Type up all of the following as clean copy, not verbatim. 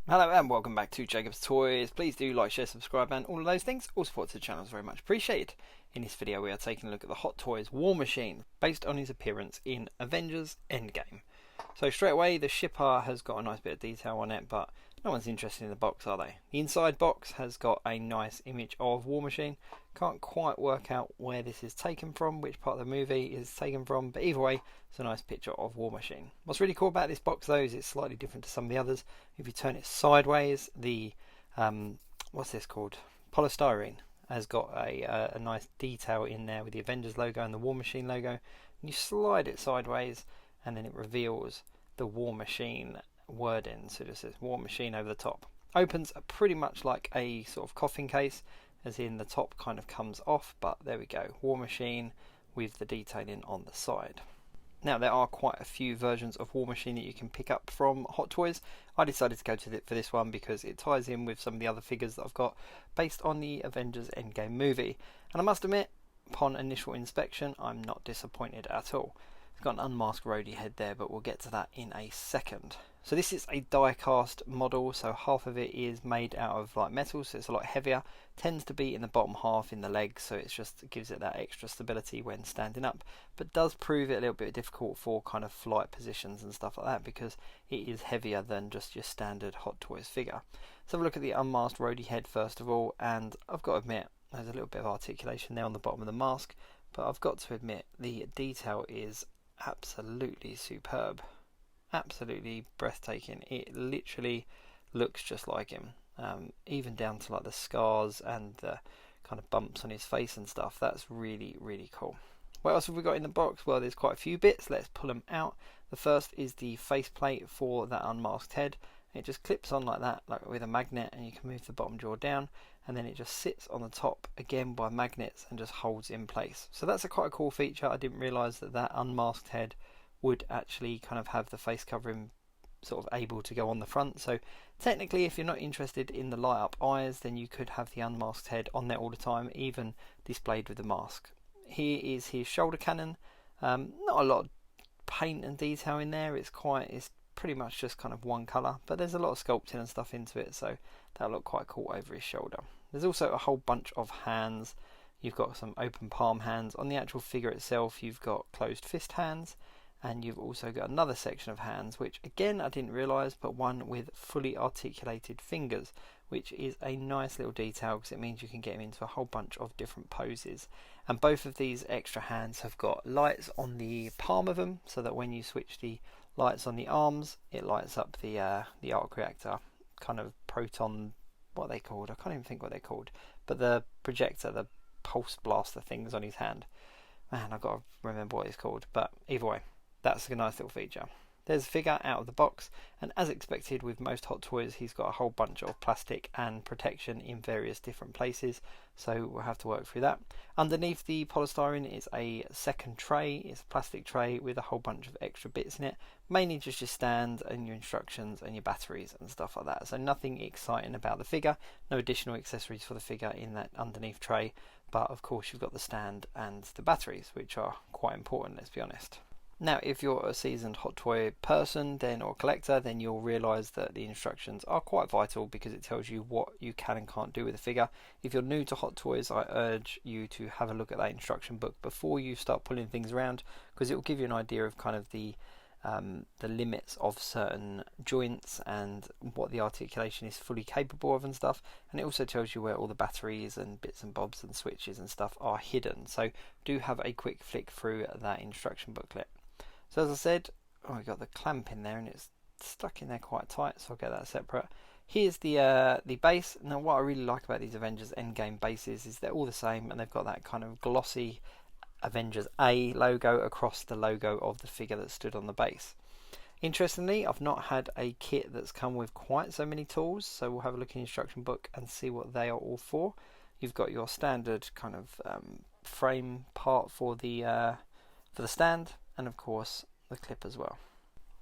Hello and welcome back to Jacob's Toys. Please do like, share, subscribe and all of those things. All support to the channel is very much appreciated. In this video we are taking a look at the Hot Toys War Machine based on his appearance in Avengers Endgame. So straight away the shipper has got a nice bit of detail on it, but no one's interested in the box, are they? The inside box has got a nice image of War Machine. Can't quite work out where this is taken from, which part of the movie is taken from, but either way it's a nice picture of War Machine. What's really cool about this box though is it's slightly different to some of the others. If you turn it sideways, the what's this called? Polystyrene has got a nice detail in there with the Avengers logo and the War Machine logo. And you slide it sideways and then it reveals the War Machine wording. So it just says War Machine over the top. Opens pretty much like a sort of coffin case, as in the top kind of comes off, but there we go, War Machine with the detailing on the side. Now there are quite a few versions of War Machine that you can pick up from Hot Toys. I decided to go to for this one because it ties in with some of the other figures that I've got based on the Avengers Endgame movie. And I must admit, upon initial inspection, I'm not disappointed at all. It's got an unmasked Rhodey head there, but we'll get to that in a second. So this is a die cast model, so half of it is made out of like metal, so it's a lot heavier. Tends to be in the bottom half in the legs, so it gives it that extra stability when standing up, but does prove it a little bit difficult for kind of flight positions and stuff like that because it is heavier than just your standard Hot Toys figure. Let's have a look at the unmasked Rhodey head first of all, and I've got to admit there's a little bit of articulation there on the bottom of the mask, but I've got to admit the detail is absolutely superb. Absolutely breathtaking. It literally looks just like him, even down to like the scars and the kind of bumps on his face and stuff. That's really cool. What else have we got in the box? Well, there's quite a few bits. Let's pull them out. The first is the faceplate for that unmasked head. It just clips on like that, like with a magnet, and you can move the bottom jaw down, and then it just sits on the top again by magnets and just holds in place. So that's quite a cool feature. I didn't realise that unmasked head would actually kind of have the face covering sort of able to go on the front. So technically, if you're not interested in the light up eyes, then you could have the unmasked head on there all the time, even displayed with the mask. Here is his shoulder cannon. Not a lot of paint and detail in there. It's pretty much just kind of one colour, but there's a lot of sculpting and stuff into it, so that'll look quite cool over his shoulder. There's also a whole bunch of hands. You've got some open palm hands. On the actual figure itself, you've got closed fist hands, and you've also got another section of hands, which again I didn't realise, but one with fully articulated fingers, which is a nice little detail because it means you can get him into a whole bunch of different poses. And both of these extra hands have got lights on the palm of them, so that when you switch the lights on the arms, it lights up the arc reactor kind of proton, what are they called? I can't even think what they're called, but the projector, the pulse blaster things on his hand. Man, I've got to remember what it's called, but either way, that's a nice little feature. There's a figure out of the box, and as expected with most Hot Toys, he's got a whole bunch of plastic and protection in various different places, so we'll have to work through that. Underneath the polystyrene is a second tray. It's a plastic tray with a whole bunch of extra bits in it, mainly just your stand and your instructions and your batteries and stuff like that. So nothing exciting about the figure, no additional accessories for the figure in that underneath tray, but of course you've got the stand and the batteries, which are quite important, let's be honest. Now, if you're a seasoned Hot Toy person or collector, then you'll realise that the instructions are quite vital because it tells you what you can and can't do with the figure. If you're new to Hot Toys, I urge you to have a look at that instruction book before you start pulling things around, because it will give you an idea of kind of the limits of certain joints and what the articulation is fully capable of and stuff. And it also tells you where all the batteries and bits and bobs and switches and stuff are hidden. So do have a quick flick through that instruction booklet. So as I said, we got the clamp in there and it's stuck in there quite tight, so I'll get that separate. Here's the base. Now what I really like about these Avengers Endgame bases is they're all the same, and they've got that kind of glossy Avengers A logo across the logo of the figure that stood on the base. Interestingly, I've not had a kit that's come with quite so many tools, so we'll have a look in the instruction book and see what they are all for. You've got your standard kind of frame part for the stand, and of course the clip as well.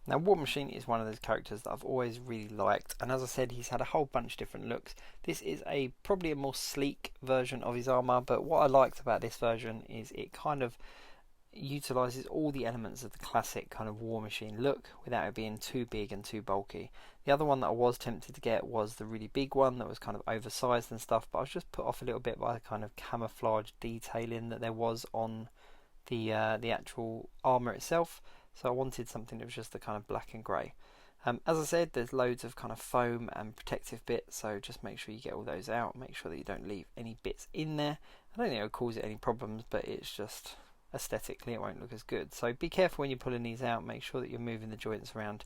Now War Machine is one of those characters that I've always really liked, and as I said, he's had a whole bunch of different looks. This is probably a more sleek version of his armour, but what I liked about this version is utilises all the elements of the classic kind of War Machine look without it being too big and too bulky. The other one that I was tempted to get was the really big one that was kind of oversized and stuff, but I was just put off a little bit by the kind of camouflage detailing that there was on the actual armour itself, so I wanted something that was just the kind of black and grey. As I said, there's loads of kind of foam and protective bits, so just make sure you get all those out, make sure that you don't leave any bits in there. I don't think it'll cause it any problems, but it's just aesthetically it won't look as good. So be careful when you're pulling these out, make sure that you're moving the joints around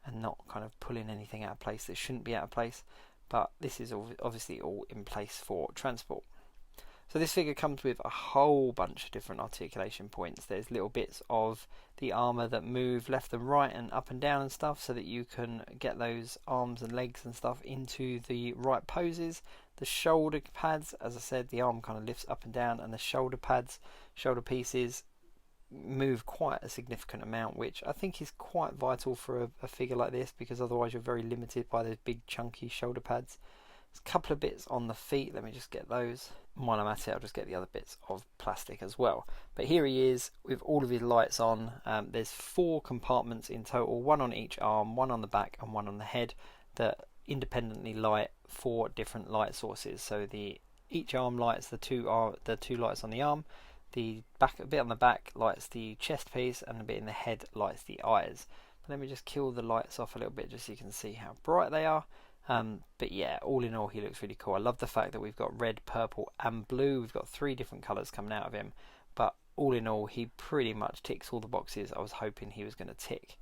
and not kind of pulling anything out of place that shouldn't be out of place, but this is obviously all in place for transport. So this figure comes with a whole bunch of different articulation points. There's little bits of the armour that move left and right and up and down and stuff, so that you can get those arms and legs and stuff into the right poses. The shoulder pads, as I said, the arm kind of lifts up and down, and the shoulder pads, shoulder pieces, move quite a significant amount, which I think is quite vital for a figure like this, because otherwise you're very limited by those big chunky shoulder pads. There's a couple of bits on the feet, let me just get those. While I'm at it, I'll just get the other bits of plastic as well. But here he is with all of his lights on. There's 4 compartments in total, 1 on each arm, 1 on the back and 1 on the head, that independently light 4 different light sources. So each arm lights the two lights on the arm, the bit on the back lights the chest piece, and the bit in the head lights the eyes. But let me just kill the lights off a little bit just so you can see how bright they are. But yeah, all in all, he looks really cool. I love the fact that we've got red, purple and blue. We've got 3 different colours coming out of him, but all in all, he pretty much ticks all the boxes I was hoping he was going to tick.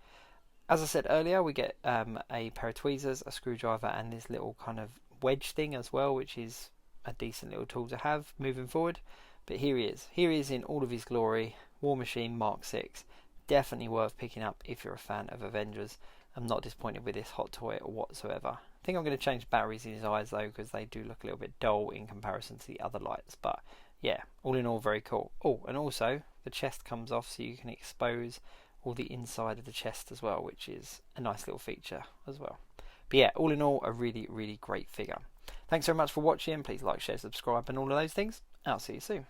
As I said earlier, we get a pair of tweezers, a screwdriver and this little kind of wedge thing as well, which is a decent little tool to have moving forward. But here he is. Here he is in all of his glory. War Machine Mark 6. Definitely worth picking up if you're a fan of Avengers. I'm not disappointed with this hot toy whatsoever. I think I'm going to change batteries in his eyes though, because they do look a little bit dull in comparison to the other lights. But yeah, all in all, very cool. Oh, and also the chest comes off, so you can expose all the inside of the chest as well, which is a nice little feature as well. But yeah, all in all, a really, really great figure. Thanks very much for watching. Please like, share, subscribe and all of those things. I'll see you soon.